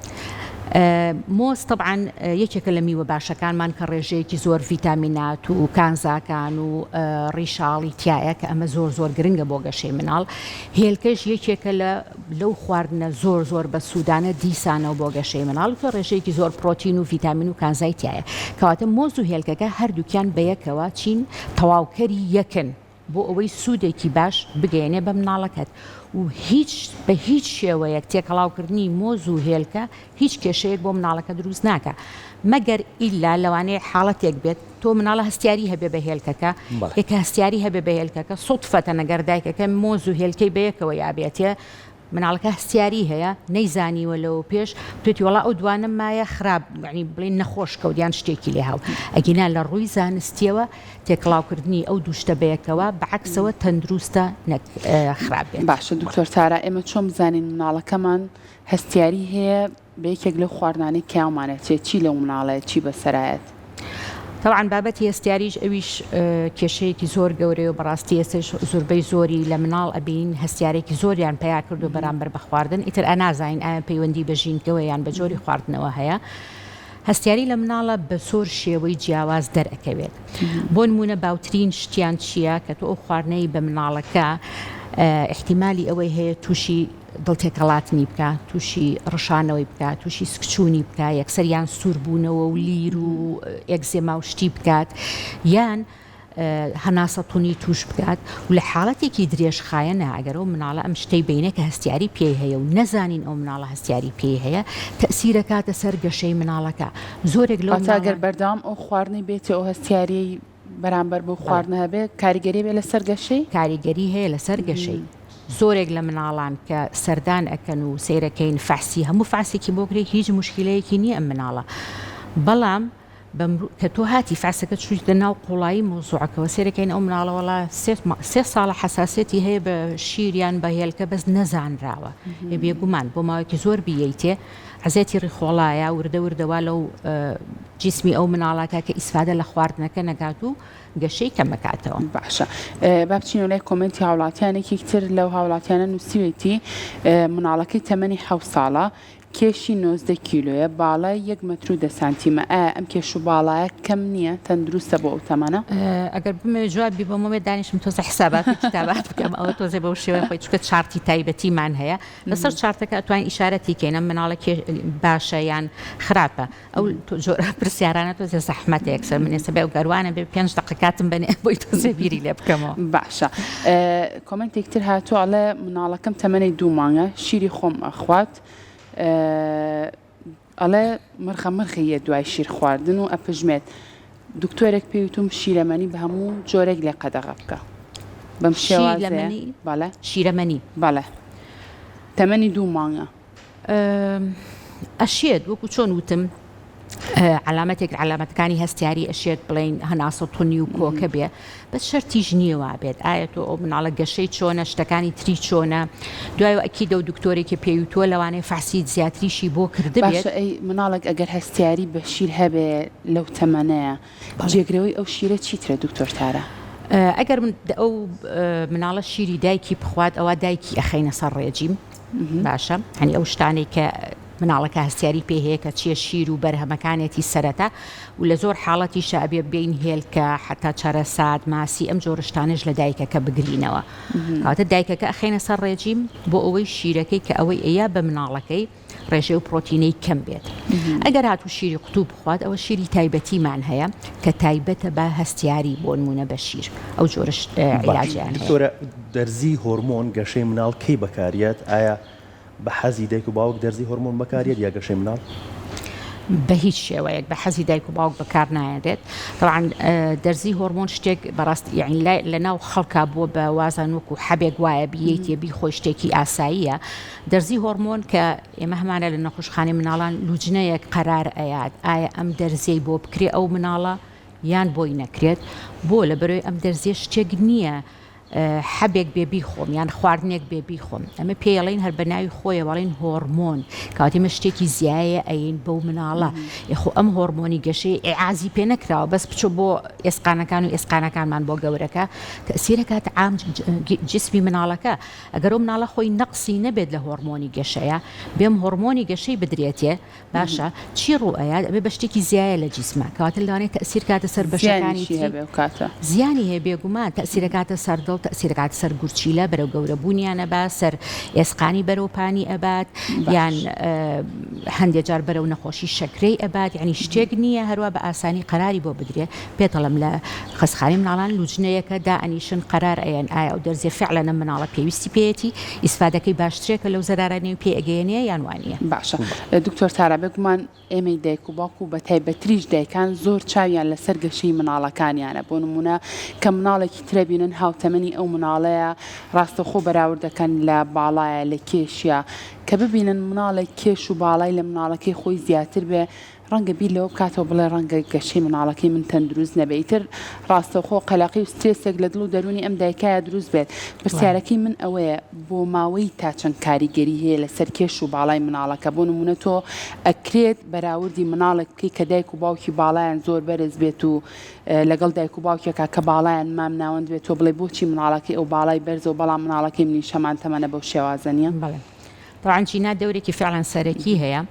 مۆز طبعاً یەکێکە لە میوە باشەکانمان کە ڕێژەیەکی زۆر ڤیتامینات و کانزاکان و ڕیشاڵی تایە کە ئەمە زۆر گرنگە بۆ گەشەی مناڵ. هێلکەش یەکێکە لەو خواردنە زۆر بە سوودانە دیسانەوە بۆ گەشەی مناڵ کە ڕێژەیەکی زۆر پرۆتین و ڤیتامین و کانزای تایە. کەواتە مۆز و هێلکەکە هەردووکیان بەیەکەوە چین تەواوکەری یەکن بۆ ئەوەی سوودێکی باش بگەێنێ بە مناڵەکەت و بە هیچ شێوەیەک تێکەڵاوکردنی مۆز و هێلکە هیچ کێشەیەک بۆ مناڵەکە دروست ناکە، مەگەر ئیلا لەوانەیە حاڵەتێک بێت تۆ مناڵە هەستیاری هەبێ بە هێلکەکە، یەکە هەستیاری هەبێ بە هێلکەکە سوتفەتە نەگەر دایکەکە مۆز و هێلکەی بەیەکەوە یابێتێ، مناڵەکە هەستیاری هەیە نەیزانیوە لەوە پێش توێتی وڵا ئەو دوانە مایە خراپ ینی بڵێن نەخۆش کەوتیان شتێکی لێ هاو. ئەگینا لە ڕووی زانستیەوە تێکڵاوکردنی ئەو دووشتە بەیەکەوە بەعکسەوە تەندروستە خراپ بێت. باشە دکتۆر تارا ئێمە چۆن بزانین مناڵەکەمان هەستیاری هەیە بە یەکێک لەو خواردنانەی کیاومانێت چی لەو مناڵەیە چی بەسەرایەت؟ طبعا بابەتی هەستیاریش ئەویش کێشەیەکی زۆر گەورەی و بەڕاستی ئێستش زۆربەی زۆری لە مناڵ ئەبین هەستیارێکی زۆریان پیا کرد و بەرامبەر بە خواردن ئیتر ئەنازانین ئایا پەیوەندی بە ژینگەوە یان بە جۆری خواردنەوە هەیە. هەستیاری لە مناڵە بە سۆر شێوەی جیاواز دەرئەکەوێت. بۆ نمونە باوترین شتیان چییە کە تۆ ئەو خواردنەی بە مناڵەکە احتیمالی ئەوەی هەیە تووشی دڵتێکەڵاتنی بکە، تووشی ڕشانەوەی بکات، تووشی سکچوونی بکە، یەکسەریان سووربوونەوە و لیر و ئێگزێما و شتی بکات یان هەناسەتونی توش بکات و لە حاڵەتێکی درێژخایەنە ئەگەرەوە مناڵە ئەم شتەی بینە کە هەستیاری پێی هەیە و نەزانین ئەو مناڵە هەستیاری پێی هەیە تەسیرەکاتە سەر گەشەی مناڵەکە. زۆرێک لەو ئەگەر بەردەوام ئەو خواردنی بێتێ ئەو هەستیاری بەرامبەر بۆ خواردنە هەبێت کاریگەری بێ لەسەر گەشەی کاریگەری هەیە لەسەر گەشەی. زۆرێک لە مناڵان کە سەردان ئەکەن و سیرەکەین فەحسی هەموو فاسێکی بۆ کرێ هیچ مشکلەیەکی نییە ئەم مناڵە، بەڵام کە تۆ هاتی فاسەکە چویتە ناو قوڵایی مۆزوعەکەەوە سێرەکەین ئەو مناڵەوەڵا 3 ساڵە حساسێتی هەیە بە شیریان بە هێلکە بەس نەزانراوە بێگومان بۆ ماوەیەکی زۆر بیەیتێ عزێتی ڕیخۆڵایە وردە وردەوا لەو جسمی ئەو مناڵاکە کە ئیسفادە لە خواردنەکە نەگات و گەشەی کەمەکاتەوە. باشە با بچین و لای کۆمنتی هاوڵاتیانێکی تر لەو هاوڵاتیانە نووسیوێتی مناڵەکەی تەمەنی 7 ساڵە کێشی 19 کیلۆیە باڵای 1 متر و 10 سانتیمە ئایا ئەم کێش و باڵایە کەم نییە تەندروستە بۆ ئەو تەمەنە؟ ئەگەر بمێ جوابی بۆمەوێ دانیشم تۆزە حساباتی کتابات بکەم ئەوە تۆزێ بەو شێوە خۆی چکە چارتی تایبەتیمان هەیە لەسەر چارتەکە ئەتوانین ئیشارەتی کەینە مناڵە باشە یان خراپە ئەو جۆرە پرسیارانە تۆزێ زەحمەتێک سەر من ێستا بێ و گەروانە بێ 5 دقیقاتم بنێ بۆی تۆزێ بیری لێ بکەمەوە. باشە کۆمنتێک تر هاتووەڵێ مناڵەکەم تەمەنی 2 مانگە شیری خۆم ئەخوات ئەڵێ مرخەیە دوای شیر خواردن و ئەپژمێت دکتۆرێک پێویتم شیرەمەنی بە هەموو جۆرێک لێ قەدەغە بکە بەم شێوازەیە باڵێ شیرەمەنی باڵێ تەمەنی 2 مانگە ئەشێت وەکو چۆن وتم علامەتێک علامەتەکانی هەستیاری ئەشێت بڵین هەناسەتونی و کۆکە بێ بەس شەرتیش نییەوە بێت ئایا تۆ ئەو مناڵە گەشەی چۆنە شتەکانی تری چۆنە دوایەوە ئەکیدە و دکتۆرێکی پێویتوە لەوانەیە فەحسی زیاتریشی بۆ کردبێت. باشە ئەی مناڵێک ئەگەر هەستیاری بە شیر هەبێ لەو تەمەنەیە جێگرەوەی ئەو شیرە چیترە دکتۆر تارە؟ ئەگەر ئەو مناڵە شیری دایکی بخوات ئەوە دایکی ئەخەینە سەر ڕێجیم باشە هەنی ئەو شتانێک کە مناڵەکە هەستیاری پێ هەیە کە چیە شیر و بەرهەمەکانێتی سەرەتا و لە زۆر حاڵەتی شابێ بین هێلکە حتا چارەسات ماسی ئەم جۆرشتانش لە دایکەکە بگرینەوە کاتە دایکەکە ئەخێنە سەر ڕێجیم بۆ ئەوەی شیرەکەی کە ئەوەی ئەیە بە مناڵەکەی ڕێژەی و پرۆتینەی کەم بێت. ئەگەر هاتوو شیری قوتوب بخوات ئەوە شیری تایبەتیمان هەیە کە تایبەتە بە هەستیاری بۆ نمونە بە شیر ئەو جۆرش عیلاجیان دکتۆرە دەرزی هۆرمۆن گەشەی مناڵ کەی بەکارێت ئایا بە حەزی دایک و باوک دەرزی هۆرمۆن بەکارێت یا گەشەی مناڵ؟ بە هیچ شێوەیەک بە حەزی دایک و باوک بەکار نایەدێت. طبعاً دەرزی هۆرمۆن شتێک بەڕاست یعنی لە ناو خەڵکا بووە بە وازان وەکو حەبێک وایە بیەیتێ بیخۆی شتێکی ئاساییە. دەرزی هۆرمۆن کە ئێمە هەمانە لە نەخۆشخانەی مناڵان لوجنەیەک قەرار ئەیات ئایا ئەم دەرزەی بۆ بکرێ ئەو مناڵە یان بۆی نەکرێت بۆ لە بەرەوەی ئەم دەرزیە شتێک نییە حەبێک بێبی خۆم یان خواردنێک بێبی خۆم ئەمە پێڵین هەر بە ناوی خۆیە وەڵین هۆرمۆن کاتیمە شتێکی زیایە ئەین بەو مناڵە یخۆ ئەم هۆرمۆنی گەشەی ئعازی پێ نەکراوە بەس بچۆ بۆ ئێسقانەکان و ئێسقانەکانمان بۆ گەورەکە تەسیرەکات عام جسمی مناڵەکە ئەگەر ئەو مناڵە خۆی نەقسی نەبێت لە هۆرمۆنی گەشەیە بێم هۆرمۆنی گەشەی بدرێتێ باشە چی ڕوئەیە ئەبێ بە شتێکی زیایە لە جسمە کەواتە لەوانەیە تەسیر کاتە سەر بەشەکانی زیانی هەیە بێگومان تەسیرەکاتە سەر دڵ تەسیرەکات سەر گورچیلە بەرەو گەورەبوونیانە با سەر ئێسقانی بەرەوپانی ئەبات یان هەندێک جار بەرەو نەخۆشی شەکرەی ئەبات یعنی شتێک نییە هەروە بە ئاسانی قەراری بۆ بدرێت پێتەڵم لە خەسخانی مناڵان لوجنەیەکە دائنیشن قەرار ئەیەن ئایا ئەو دەرزێ فعلەنە مناڵە پێویستی پێێتی ئیسفادەکەی باشترێکە لەو زەرارانەی پێ ئەگەیەنەیە یان وانە. باشە دکتۆر تارا بگومان ئێمەی دایک و باوک و بە تایبەتریش دایکان زۆر چاویان لەسەر گەشەی مناڵەکانیانە بۆ نمونە کە مناڵێکی ترەبینن هاوتەمەنی ئەو مناڵەیە ڕاستەخۆ بەراوردەکەن لە باڵایە لە کێشیە کە ببینن مناڵێک کێش و باڵای لە مناڵەکەی خۆی زیاتر بێ ڕەنگە بیر لەوە بکاتەوە بڵێ ڕەنگە گەشەی مناڵەکەی من تەندروست نەبێتتر ڕاستەوخۆ قەلاقی و سترێسێک لە دڵ و دەرونی ئەم دایکایە دروست بێت پرسیارەکەی من ئەوەیە بۆ ماوەی تا چەند کاریگەری هەیە لەسەر کێش و باڵای مناڵەکە بۆ نمونە تۆ ئەکرێت بەراوردی مناڵێکی کە دایک و باوکی باڵایان زۆر بەرز بێت و لەگەڵ دایک و باوکێکا کە باڵایان مام ناوەند بێت تۆ بڵێ بۆچی مناڵەکەی ئەو باڵای بەرز و بەڵام مناڵەکەی منی شەمان تەمەنە بەو شێوازە نیە؟ بەڵێ طبعاً جینا دەورێکی فعلا سەرەکی هەیە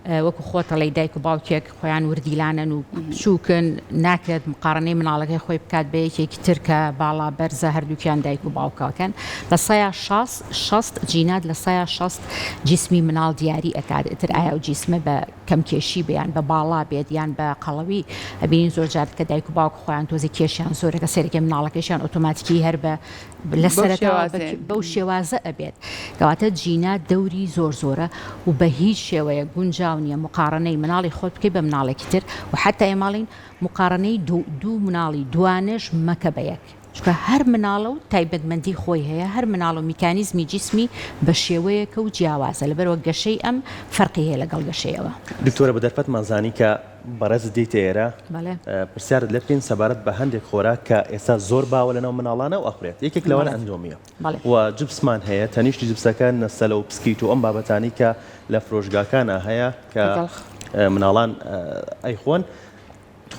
وەکو خۆتەڵی دایک و باوکێک خۆیان وردیلانن و بچووکن ناکرێت مقارنەی مناڵەکەی خۆی بکات بە یەکێکی تر کە باڵا بەرزە هەردووکیان دایک و باوکەکەن لە سایە 60 جینات لە سایە 60 جسمی مناڵ دیاری ئەکات ئتر ئایا و جسمە بە کەمکێشی بیان بە باڵا بێت یان بە قەڵەوی ئەبینین زۆر جار کە دایک و باوک خۆیان تۆزی کێشیان زۆرەکە سەرەکە مناڵەکەشیان ئۆتۆماتیکی هەر بە لە سەرەتاوە بەو شێوازە ئەبێت کەواتە جینات دەوری زۆر زۆرە و بە هیچ شێوەیە گونجاو نیە مقارنەی مناڵی خۆت بکەی بە مناڵێکی تر و حتا ئێماڵین مقارنەی دوو مناڵی دوانش مەکە بە یەک چونکە هەر مناڵە و تایبەتمەندی خۆی هەیە هەر مناڵ و میکانیزمی جسمی بە شێوەیەکە و جیاوازە لەبەرەوە گەشەی ئەم فەرقی هەیە لەگەڵ گەشەیەوە. دکتۆرە بە دەرفەتمان زانی کە بەڕێز دیتە ئێرە پرسیارت لێ بکەین سەبارەت بە هەندێک خۆراک کە ئێستا زۆر باوە لەناو مناڵانە و ئەخورێت یەکێک لەوانە ئەندۆمیە و جبسمان هەیە تەنیشتی جبسەکە نەسەلە و پسکیت و ئەم بابەتانی کە لە فرۆشگاکانە هەیە کە مناڵان ئەیخۆن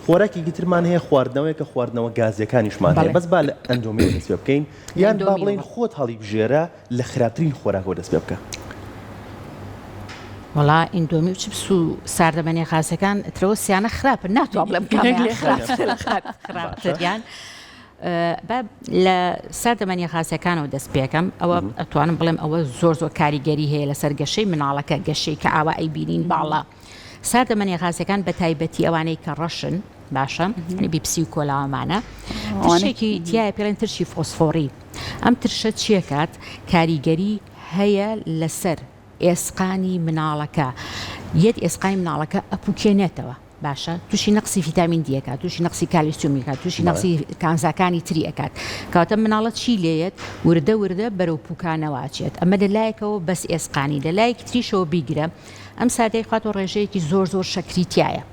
خۆراکی گیترمان هەیە خواردنەوەی کە خواردنەوە گازیەکانیشمان هەیە بەس با لە ئەندۆمی دەست پێ بکەین یان با بڵێن خۆت هەڵی بژێرە لە خراپترین خۆراکەوە دەست پێ بکە. وڵا ئیندۆمی و چپس و ساردەمەنی خاسەکان ئەترەوە سیانە خراپن ناتوان بڵێم خراپتریان لە ساردەمەنی خاسەکانەوە دەست پێکەم ئەوە ئەتوانم بڵێم ئەوە زۆر کاریگەری هەیە لەسەر گەشەی مناڵەکە گەشەی کە ئاوا ئەیبینین باڵا ساردەمەنی خاسەکان بە تایبەتی ئەوانەی کە ڕەشن باشە بیپسی و کۆلاوەمانە تشێکی تایە پێڵێن ترشی فۆسفۆری ئەم ترشە چیەکات کاریگەری هەیە لەسەر ئێسقانی مناڵەکە یەک ئێسقای مناڵەکە ئەپوکێنێتەوە باشە تووشی نەقسی ڤیتامین دیەکات تووشی نەقسی کالیسیۆمیکات تووشی نەقسی کانزاکانی تری ئەکات کەواتە مناڵەت چی لێیت وردە بەرەو پوکانەوەچێت ئەمە لەلایەکەوە بەس ئێسقانی لەلایەکی تریشەوە بیگرە ئەم سادەی خواتەوە ڕێژەیەکی زۆر شەکریتایە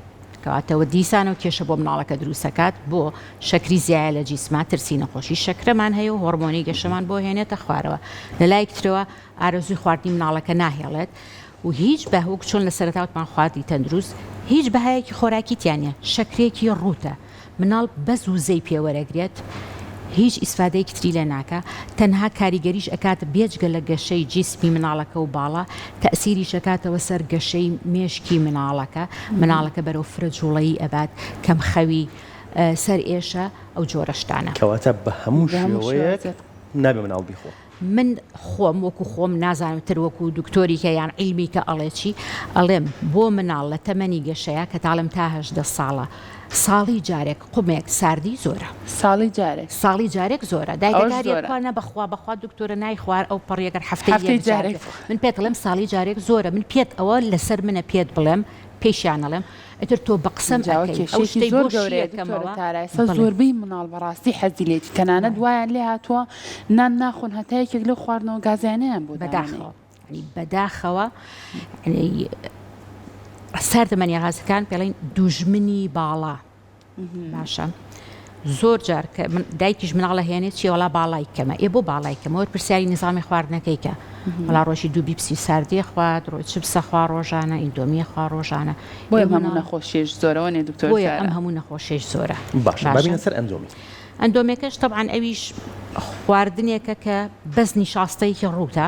کەواتەوە دیسانە و کێشە بۆ مناڵەکە دروستەکات بۆ شەکری زیایە لە جیسما ترسی نەخۆشی شەکرەمان هەیە و هۆرمۆنی گەشەمان بۆ هێنێتە خوارەوە لەلایەک ترەوە ئارەزوی خواردنی مناڵەکە ناهێڵێت و هیچ بەهۆک چۆن لە سەرەتاوتمان خواردی تەندروست هیچ بەهایەکی خۆراکی تیانە شەکرێکی ڕوتە مناڵ بەز و زەی پێوەرەگرێت هیچ ئیسفادەیەکی تری لە ناکە تەنها کاریگەریش ئەکات بێجگە لە گەشەی جیسمی مناڵەکە و باڵا تەئسیری شەکاتەوە سەر گەشەی مێشکی مناڵەکە بەرەو فرەجوڵەیی ئەبات کەم خەوی سەر ئێشە ئەو جۆرەشتانە کەواتە بە هەموو شێوەیەک نابێ مناڵ بیخۆ من خۆم وەکو خۆم نازانمتر وەکو دکتۆری کە یان عیلمی کە ئەڵێکی ئەڵێم بۆ مناڵ لە تەمەنی گەشەیە کە تاڵم تا 18 ساڵە ساڵی جارێک قومێک ساردی زۆرە ساڵی جارێک زۆرە دایکەکانە بەخوا دکتۆرە نای خوار ئەو پەڕیەگەر هەفتەی جارێک من پێت بڵێم ساڵی جارێک زۆرە من پێت ئەوە لەسەر منە پێت بڵێم پێشیانەڵێم ئەتر تۆ بە قسەم زۆربەی مناڵ بەڕاستی حەزی لێتی تەنانەت دوایان لێ هاتووە نان ناخۆن هەتا یەکێک لە خواردنەوە گازیانیان بۆ بەداخەوە ساردەمەنی غازەکان پێڵین دوژمنی باڵا باشە زۆر جار کە دایکیش مناڵە هێنێت چیوەڵا باڵای کەمە بۆ باڵای کەمەوە پرسیاری نظامی خواردنەکەیکە وڵا ڕۆژی دوو بیپسی ساردی خوارد ڕۆژ چپسە خوا ڕۆژانە ئیندۆمیە خوا ڕۆژانە بۆ هەموو نەخۆشیێش زۆرەوە نێ دکتۆر ئەم هەموو نەخۆشیێش زۆرە باشە ببینە سەر ئەندۆمیەکەش طبعاً ئەویش خواردنێکە کە بەس نیشاستەیەکی ڕووتە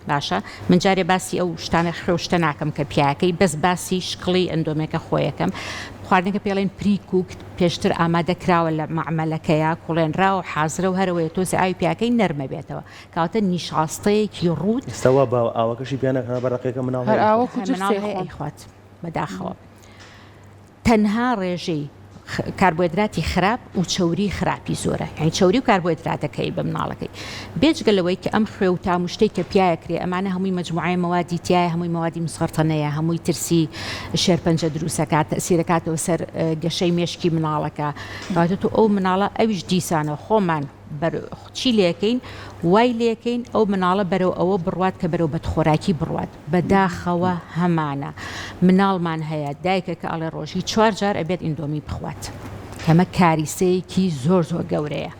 باشە من جارێ باسی ئەو شتانە خێوشتە ناکەم کە پیاکەی بەس باسی شقڵی ئەندۆمێکە خۆیەکەم خواردنەکە پێڵێن پریکوکت پێشتر ئامادەکراوە لە معمەلەکەیە کوڵێنرا و حازرە و هەرەوەی تۆسی ئاوی پیاکەی نەرمە بێتەوە کەواتە نیشاستەیەکی ڕوت ئێستاوە بە ئاوەکەشی پیانەکە بەڕقێکە مناڵ ئەیخوات بەداخەوە تەنها ڕێژەی کاربۆیدراتی خراپ و چوری خراپی زۆرە یعنی چوری و کاربۆیدراتەکەی بە مناڵەکەی بێجگەلەوەی کە ئەم خوێ و تاموشتەی کە پیاەکرێ ئەمانە هەمووی مجموعای مەوادی تایە هەمووی مەوادی مسخەرتەنەیە هەمووی ترسی شێرپەنجە دروستەکات تەسیرەکاتەوە سەر گەشەی مێشکی مناڵەکە کەواتە تو ئەو مناڵە ئەویش دیسانە خۆمان چی لێکەین وای لێکەین ئەو مناڵە بەرەو ئەوە بڕوات کە بەرەو بەدخۆراکی بڕوات بەداخەوە هەمانە مناڵمان هەیە دایکە کە ئەڵێ ڕۆژی 4 جار ئەبێت ئیندۆمی بخوات کەمە کاریسەیەکی زۆر گەورەیە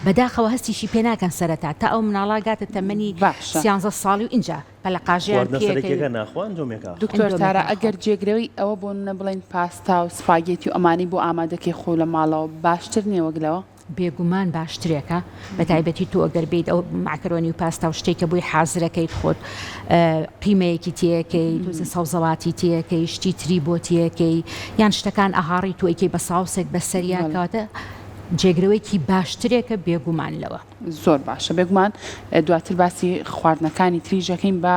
بەداخەوە هەستیشی پێ ناکەن سەرەتا تا ئەو مناڵا گاتە تەمەنی 13 ساڵی و اینجا پەلەقاژیان دکتۆر تارە ئەگەر جێگرەوەی ئەوە بۆ نە بڵین پاستا و سپاگێتی و ئەمانی بۆ ئامادەکەی خۆ لە ماڵەوە باشتر نییە وەگلەوە بێگومان باشترێکە بە تایبەتی تۆ ئەگەر بیت ئەو ماکەرۆنی و پاستا و شتێکە بۆی حازرەکەیت خۆت قیمەیەکی تیەکەی توزە سەوزەڵاتی تیەکەی شتی تری بۆ تیەکەی یان شتەکان ئەهاڕی توەکەی بە ساوسێک بە سەریاکاتە جێگرەوەیکی باشترێکە بێگومان لەوە زۆر باشە بێگومان دواتر باسی خواردنەکانی تریژەکەین بە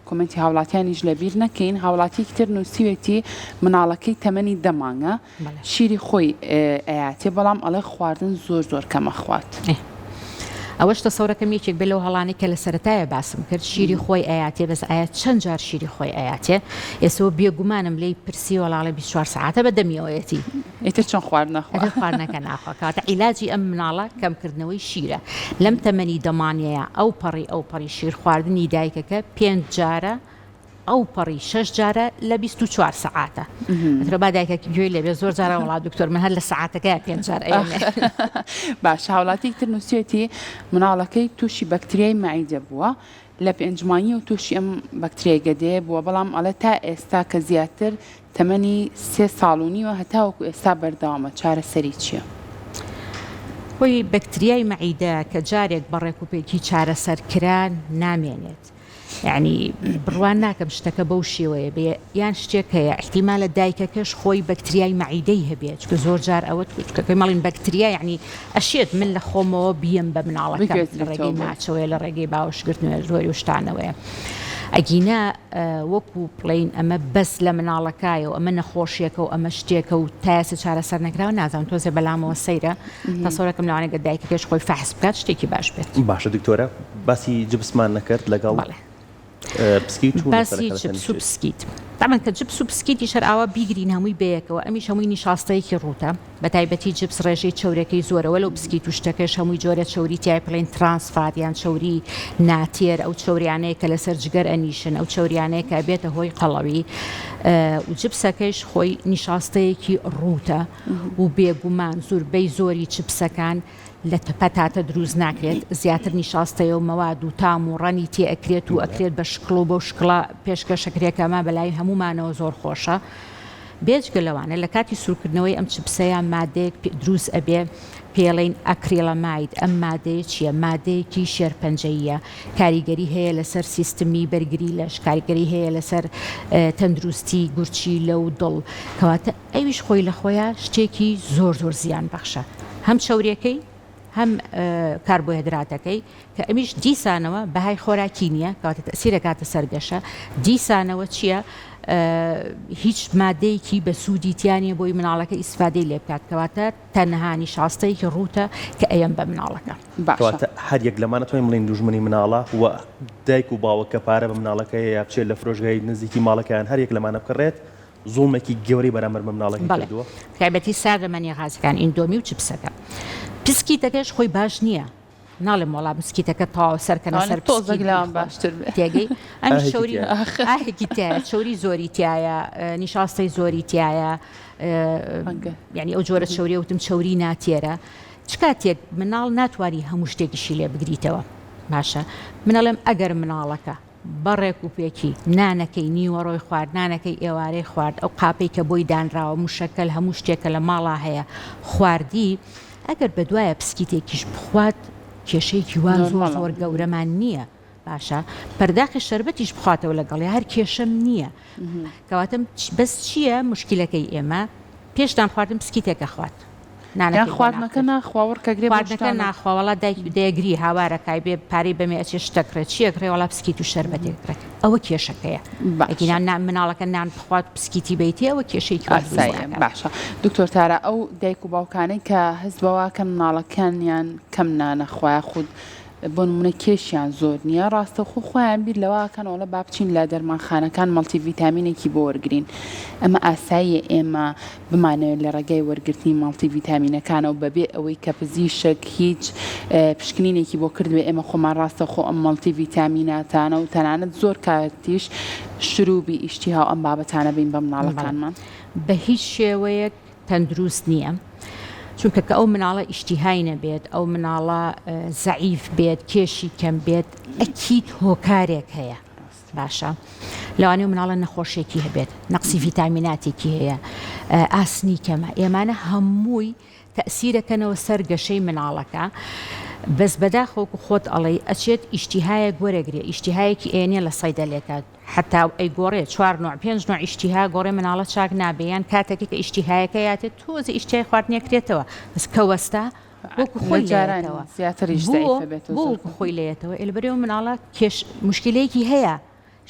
کۆمنتی هاوڵاتیانیش لەبیر نەکەین هاوڵاتیەکی تر نووسیوێتی مناڵەکەی تەمەنی دەمانگە شیری خۆی ئەیاتێ بەڵام ئەڵێ خواردن زۆر کەمە خوات. ئەوەشتە سەورەکەم یەکێک بێ لەو هەڵانێک کە لە سەرەتایە باسم کرد شیری خۆی ئاياتێ بەس ئایا چەند جار شیری خۆی ئاياتێ ئێسەوە بێگومانم لی پرسی وەڵاڵە 24 ساعتە بە دەمیەوەیەتی ئیتر چۆن خواردنەکە ناخوا کاتە عیلاجی ئەم مناڵە کەمکردنەوەی شیرە لەم تەمەنی دەمانەیە ئەو پەڕی شیر خواردنی دایکەکە 5 جارە ئەو پەڕی 6 جارە لە 24 ساعتە ئەترە با دایکێکی گوێی لێبێ زۆر جارە وڵات دکتۆر من هەر لە ساعتەکەی 5 جار باش هاوڵاتێکی تر نووسێتی مناڵەکەی تووشی بەکتریای مەعیدە بووە لە پێنجمانی و تووشی ئەم بەکتریای گەدەیە بووە بەڵام ئەڵێ تا ئێستا کە زیاتر تەمەنی 3 ساڵونیوە هەتاوەکو ئێستا بەردەوامە چارەسەری چییە؟ خۆی بەکتریای مەعیدە کە جارێک بەڕێکوپێکی چارەسەرکران نامێنێت یعنی بڕوان ناکەم شتەکە بەو شێوەیە بێ یان شتێک هەیە احتیمالە دایکەکەش خۆی بەکتریای مەعیدەی هەبێت کە زۆر جار ئەوە کەکەی مەڵین بەکتریا یعنی ئەشێت من لە خۆمەوە بیم بە مناڵەکە لە ڕێگەی ناچەوەیە لە ڕێگەی باوەشگرتنوێ زۆری شتانەوەیە ئەگینا وەکو پڵین ئەمە بەس لە مناڵەکایە و ئەمە نەخۆشیەکە و ئەمە شتێکە و تاسە چارەسەر نەکراوە نازانم تۆزێ بەلامەوە سەیرە تەسەورەکەم لەوانەیە دایکەکەش خۆی فەحس بکات شتێکی باش بێت باشە دکتۆرە باسی جبسمان نەکرد لەگەڵ باسی جبس و بسکیت تامان کە جبس و بسکیتی شەرئاوە بیگرین هەمووی بەیەکەوە ئەمیش هەمووی نیشاستەیەکی ڕوتە بە تایبەتی جبس ڕێژەی چەورەکەی زۆرەوە لەو بسکیت و شتەکەش هەمووی جۆرە چەوری تیای پڵین ترانسفات یان چەوری ناتێر ئەو چەوریانەیە کە لەسەر جگەر ئەنیشن ئەو چەوریانەیە کە بێتە هۆی قەڵەوی و جبسەکەیش خۆی نیشاستەیەکی ڕوتە و بێگومان زۆربەی زۆری چپسەکان لە پەتاتە دروست ناکرێت زیاتر نیشاستەیە و مەواد و تام و ڕەنی تێ ئەکرێت و ئەکرێت بە شکڵ و بۆ شکڵە پێشکەشەکرێکەمە بەلای هەمومانەوە زۆر خۆشە بێجگە لەوانە لە کاتی سوورکردنەوەی ئەم چپسەیان مادەیەک دروست ئەبێ پێڵین ئەکریلەماید ئەم مادەیە چییە مادەیەکی شێرپەنجەیە کاریگەری هەیە لەسەر سیستمی بەرگری لەش کاریگەری هەیە لەسەر تەندروستی گورچی لە و دڵ کەواتە ئەویش خۆی لە خۆیان شتێکی زۆر زیان بەخشە هەم چەورەکەی هەم کاربۆهیدراتەکەی کە ئەمیش دیسانەوە بەهای خۆراکی نییە کەواتە تەسیرەکاتە سەرگەشە دیسانەوە چییە هیچ مادەیەکی بە سوودیتیانە بۆی مناڵەکە ئیسفادەی لێ بکات کەواتە تەنها نیشاستەیەکی ڕوتە کە ئەیەم بە مناڵەکە کەواتە هەر یەک لەمانەتوانین بڵین دوژمنی مناڵە و دایک و باوەکە پارە بە مناڵەکە یا بچێت لە فرۆژگای نزیکی ماڵەکەیان هەر یەک لەمانە بکڕێت زوڵمێکی گەوری بەرامبەر بە مناڵەکە کردووە تایبەتی ساردەمەنی غازەکان ئیندۆمی و چپسەکە پسکیتەکەش خۆی باش نییە ناڵێم وڵا بسکیتەکە تاوا سەرکەنە سەر تۆزەگلان باشتر تێگەی ئەم شەوری ئاهێکی تایە شەوری زۆری تایە نیشاستەی زۆری تایە یعنی ئەو جۆرە شەوری وتم شەوری ناتێرە چ کاتێک مناڵ ناتوانانی هەموو شتێکیشی لێ بگریتەوە باشە منەڵێم ئەگەر مناڵەکە بەڕێک و پێکی نانەکەی نیوەڕۆی خوارد نانەکەی ئێوارەی خوارد ئەو قاپەی کە بۆی دانراوە موشەکەل هەموو شتێکە لە ماڵا هەیە خواردی ئەگەر بەدوایە پسکیتێکیش بخوات کێشەیەکی وان زۆر گەورەمان نییە باشە پەرداخی شەربەتیش بخواتەوە لەگەڵی هەر کێشەم نییە کەواتم بەس چییە مشکلەکەی ئێمە پێشتان خواردن پسکیتێکە خوات خواردنەکە ناخواوەڕکەگرێواردنەکە ناخواوەڵا دەیگری هاوارەکای بێ پارەی بەمێ ئەچێ شتەکرێت چیەکڕێوەڵا پسکیت و شەربەتێکڕێت ئەوە کێشەکەیە مناڵەکە نان بخوات پسکیتی بیتی ئەوە کێشەیەکی باشە دکتۆر تارە ئەو دایک و باوکانەی کە هەست بەوە کە مناڵەکانیان کەم نانەخوای خود بۆ نمونە کێشیان زۆر نییە ڕاستەوخۆ خۆیان بیر لەوەکەن ئەوڵە با بچین لە دەرمانخانەکان مەڵتی ڤیتامینێکی بۆ وەرگین ئەمە ئاساییە ئێمە بمانەوێت لە ڕێگای وەرگرتنی مەڵتی ڤیتامینەکانەوە بەبێ ئەوەی کە پزیشک هیچ پشکنینێکی بۆ کردوێ ئێمە خۆمان ڕاستەخۆ ئەم مەڵتی ڤیتامیناتانە و تەنانەت زۆر کاتیش شروعی ئیشتیها ئەم بابەتانە بین بە مناڵەکانمان بە هیچ شێوەیەک تەندروست نییە. چونکە کە ئەو مناڵە ئیشتیهای نەبێت ئەو مناڵە زەعیف بێت کێشی کەم بێت ئەکیت هۆکارێک هەیە باشە لەوانەیە مناڵە نەخۆشێکی هەبێت نەقسی ڤیتامیناتێکی هەیە ئاسنی کەمە ئێمانە هەمووی تەسیرەکەنەوە سەر گەشەی مناڵەکە بەس بەداخەوەکو خۆت ئەڵێ ئەچێت ئیشتیهایە گۆرەگرێ ئیشتیهایەکی ئێنێ لە سایدەلێکات حتا ئەی گۆڕێ 4 نوع 5 نوع ئیشتیها گۆڕێ مناڵە چاک نابێیان کاتێکی کە ئیشتیهایەکە یاتێت تۆزە ئیشتیای خواردنێکرێتەوە بەس کەوەستا وەکو خۆی لێتەوە بۆ خۆی لێتەوە ئێلبەرێ و مناڵە کێش مشکلەیەکی هەیە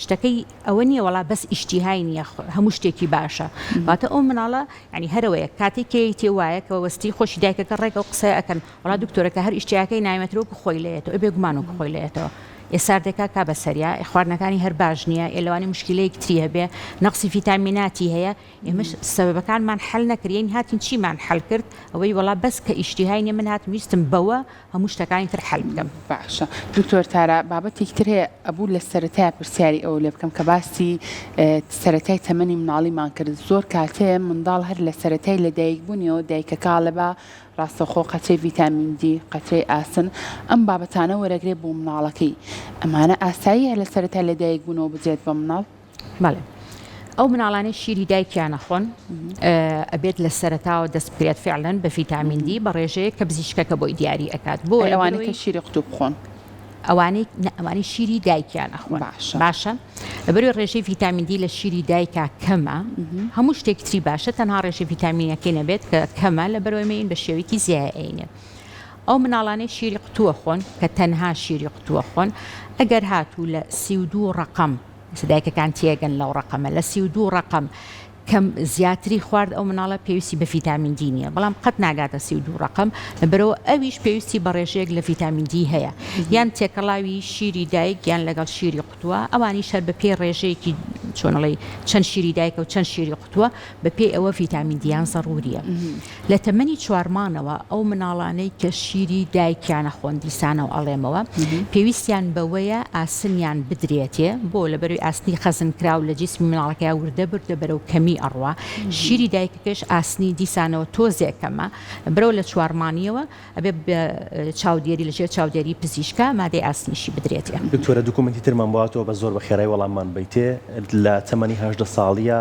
شتەکەی ئەوە نییە وڵا بەس ئیشتیهای نییە هەموو شتێکی باشە باتە ئەو مناڵە ینی هەرەوەیە کاتێکی تێ وایە کە وەستی خۆشی دایکەکە ڕێکە و قسە ئەەکەن وڵا دکتۆرەکە هەر ئیشتیاکەی نایمەترۆکو خۆی لێتەوە بێگومان و خۆی لێتەوە ئێساردێکا کا بەسەریا خواردنەکانی هەر باش نییە ئێلوانی مشکلەیەک تری هەبێ نەقسی ڤیتامیناتی هەیە ئێمەش سەبەکانمان حل نەکرین هاتین چیمان حل کرد ئەوەی وڵا بەس کە ئیشتیهای نیە من هاتم ویستم بەوە هەموو شتەکانی تر حل بکەم باشە دکتۆر تارا بابەتێک تر هەیە ئەبوو لە سەرەتای پرسیاری ئەو لێ بکەم کە باسی سەرەتای تەمەنی مناڵیمان کرد زۆر کاتەیە منداڵ هەر لە سەرەتای لەدایکبوونیەوە دایکەکە لەبا ڕاستەخۆ قەترەی ڤیتامین دی قەترەی ئاسن ئەم بابەتانە وەرەگرێ بۆ مناڵەکەی ئەمانە ئاساییە لە سەرەتا لە دایکبوونەوە بجێت بە مناڵ بەڵێ ئەو مناڵانەی شیری دایکیانە خۆن ئەبێت لە سەرەتاوە دەست بکرێت فعلەن بە ڤیتامین دی بە ڕێژەیە کە بزیشکەکە بۆی دیاری ئەکات بۆ ئەوانەی کە شیری قوتوب بخۆن ئەوانەی شیری دایکیانە خۆن باشە لەبەروی ڕێژەی ڤیتامین دی لە شیری دایکا کەمە هەموو شتێکتری باشە تەنها ڕێژەی ڤیتامینەکەی نەبێت کە کەمە لەبەرەوەی بە شێوەیەکی زیایە ئەو مناڵانەی شیری قوتووە خۆن کە تەنها شیری قوتووە خۆن ئەگەر هاتوو لە 32 ڕقم دایکەکان تێگەن لەو ڕقەمە لە 32 ڕقم کەم زیاتری خوارد ئەو مناڵە پێویستی بە ڤیتامین دی نییە بەڵام قەت ناگاتە 32 ڕقم لەبەرەوە ئەویش پێویستی بە ڕێژەیەک لە ڤیتامین دی هەیە یان تێکەڵاوی شیری دایک یان لەگەڵ شیری قوتووە ئەوانی شەر بە پێی ڕێژەیەکی چۆنەڵی چەند شیری دایکە و چەند شیری قوتووە بە پێی ئەوە ڤیتامین دییان زەڕوریە لە تەمەنی 4 مانەوە ئەو مناڵانەی کە شیری دایکیانە خۆن دیسانە و ئەڵێمەوە پێویستیان بەوەیە ئاسنیان بدرێتێ بۆ لەبەروی ئاسنی خەزن کراو لە جیسمی مناڵەکەی وردە بردە بەرەو کەمی ئەڕوا شیری دایکەکەش ئاسنی دیسانەوە تۆزێکەمە برەو لە 4 مانیەوە ئەبێ چاودێری لەژێر چاودێری پزیشکە مادەی ئاسنیشی بدرێتێ دکتۆرە دوکومنتی ترمان بواتەوە بە زۆر بە خێرای وەڵاممان بیتێ لە تەمەنی 18 ساڵیە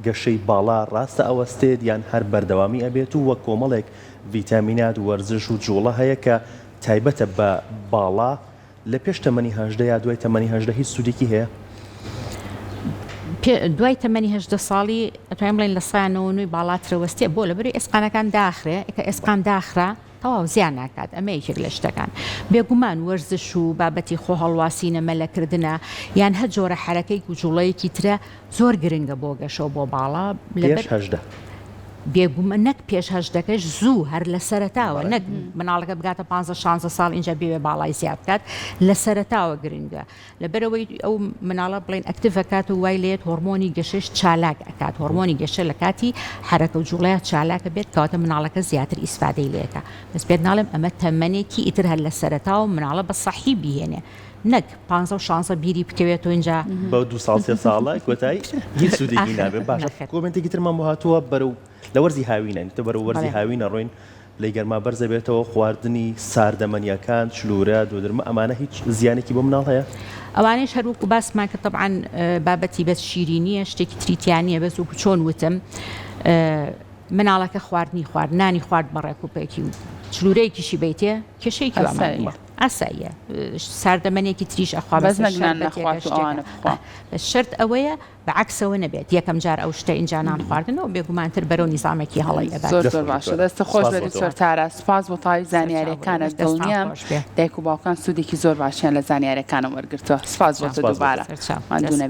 گەشەی باڵا ڕاستە ئەوەستێت یان هەر بەردەوامی ئەبێت و وە کۆمەڵێک ڤیتامینات وەرزش و جوڵە هەیە کە تایبەتە بە باڵا لە پێش تەمەنی 18 یا دوای تەمەنی 18 هیچ سوودێکی هەیە دوای تەمەنی 18 ساڵی ئەتوانین بڵێن لە سایانەوە نوێی باڵاترەوەستێ بۆ لەبەروی ئێسقانەکان داخرێ کە ئێسقان داخرا تەواو زیان ناکات ئەمە یەکێک لە شتەکان بێگومان وەرزش و بابەتی خۆ هەڵواسینە مەلەکردنە یان هەر جۆرە حرەکەی و جوڵەیەکی ترە زۆر گرنگە بۆ گەشەوە بۆ باڵا بێگومە نەک پێش هەژدەکەش زوو هەر لە سەرەتاوە نەک مناڵەکە بگاتە 15-16 ساڵ اینجا بێ باڵای زیاد بکات لە سەرەتاوە گرنگە لەبەرەوەی ئەو مناڵە بڵێن ئەکتیڤەکات و وای لێت هۆرمۆنی گەشەش چالاک ئەکات هۆرمۆنی گەشە لە کاتی حرەکە و جوڵەیە چالاکە بێت کەواتە مناڵەکە زیاتر ئیسفادەی لێکە بەس پێت ناڵێم ئەمە تەمەنێکی ئیتر هەر لە سەرەتاوە مناڵە بە سەحی بهێنێ نەک 15-16 بیری بکەوێت و اینجا بە 2 ساڵ 3 ساڵە کۆتایی هیچ سوودێکی نابێت باشە کۆمنتێکی ترمان بۆ هاتووە بەرەو لە وەرزی هاوینە تە بەرەو وەرزی هاوینە ڕۆین لە گەرما بەرزە بێتەوە خواردنی ساردەمەنیەکان چلورە دۆدرمە ئەمانە هیچ زیانێکی بۆ مناڵ هەیە ئەوانەیە هەروەکو باسمان کە طبعاً بابەتی بەس شیرینیە شتێکی تریتیانیە بەس وەکو چۆن وتم مناڵەکە خواردنانی خوارد بەڕێکوپێکی و چلورەیەکیشی بیتێ کێشەیەکی ئاساییە ساردەمەنێکی تریش ئەخوا بەس نەگنان نەخوات و ئەوانە بخوا شرط ئەوەیە بەعکسەوە نەبێت یەکەم جار ئەو شتە ئینجا نان خواردنەوە بێگومانتر بەرەو نیزامێکی هەڵی ئەبات زۆر باشە دەستە خۆش بێت سەرتارە سپاس بۆ تاوی زانیاریەکانت دڵنیام دایک و باوکان سوودێکی زۆر باشیان لە زانیاریەکانم وەرگرتووە سپاس بۆ تۆ دووبارە